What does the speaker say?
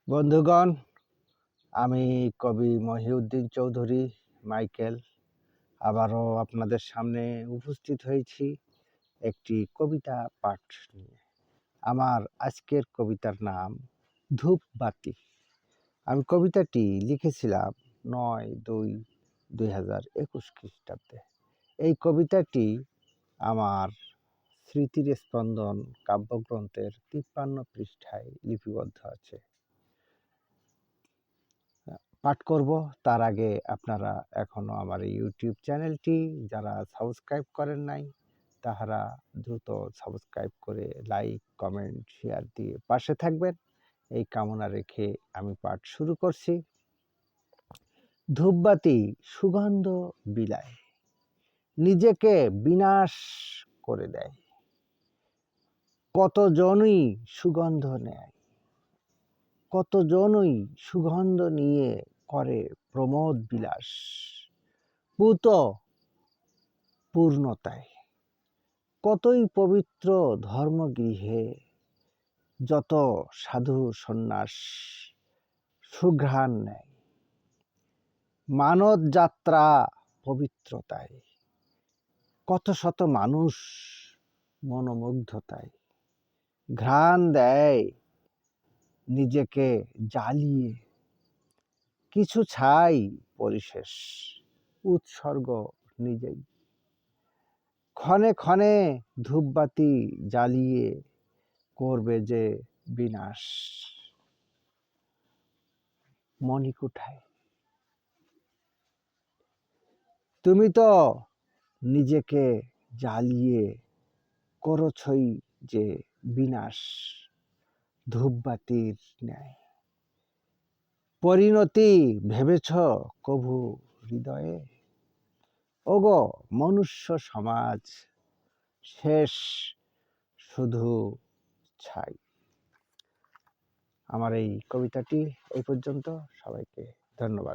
বন্ধুগণ, আমি কবি মহিউদ্দিন চৌধুরী মাইকেল আবারও আপনাদের সামনে উপস্থিত হয়েছি একটি কবিতা পাঠ নিয়ে। আমার আজকের কবিতার নাম ধূপবাতি। আমি কবিতাটি লিখেছিলাম ৯/২/২০২১ খ্রিস্টাব্দে। এই কবিতাটি আমার স্মৃতির স্পন্দন কাব্যগ্রন্থের ৫৩ পৃষ্ঠায় লিপিবদ্ধ আছে। পাঠ করব তার আগে আপনারা এখনও আমার এই ইউটিউব চ্যানেলটি যারা সাবস্ক্রাইব করেন নাই তাহারা দ্রুত সাবস্ক্রাইব করে লাইক, কমেন্ট, শেয়ার দিয়ে পাশে থাকবেন, এই কামনা রেখে আমি পাঠ শুরু করছি। ধূপবাতি সুগন্ধ বিলায়, নিজেকে বিনাশ করে দেয়, কতজনই সুগন্ধ নেয়, কতজনই সুগন্ধ নিয়ে করে প্রমোদ বিলাস, পূত পূর্ণতায়, কতই পবিত্র ধর্মগৃহে, যত সাধু সন্ন্যাস সুঘ্রাণ নেয়, মানব যাত্রা পবিত্রতায়, কত শত মানুষ মনোমুগ্ধতায়, ঘ্রাণ দেয় নিজেকে জ্বালিয়ে, কিছু ছাই পরিশেষ, উৎসর্গ নিজেই, ক্ষণে ক্ষণে ধূপবাতি জ্বালিয়ে করবে যে বিনাশ, মণিকুঠায়। তুমি তো নিজেকে জ্বালিয়ে করছই যে বিনাশ, ধূপবাতির ন্যায়। পরিণতি ভেবেছ কভু হৃদয়ে? ওগো মনুষ্য সমাজ, শেষ শুধু ছাই। আমার এই কবিতাটি এই পর্যন্ত। সবাইকে ধন্যবাদ।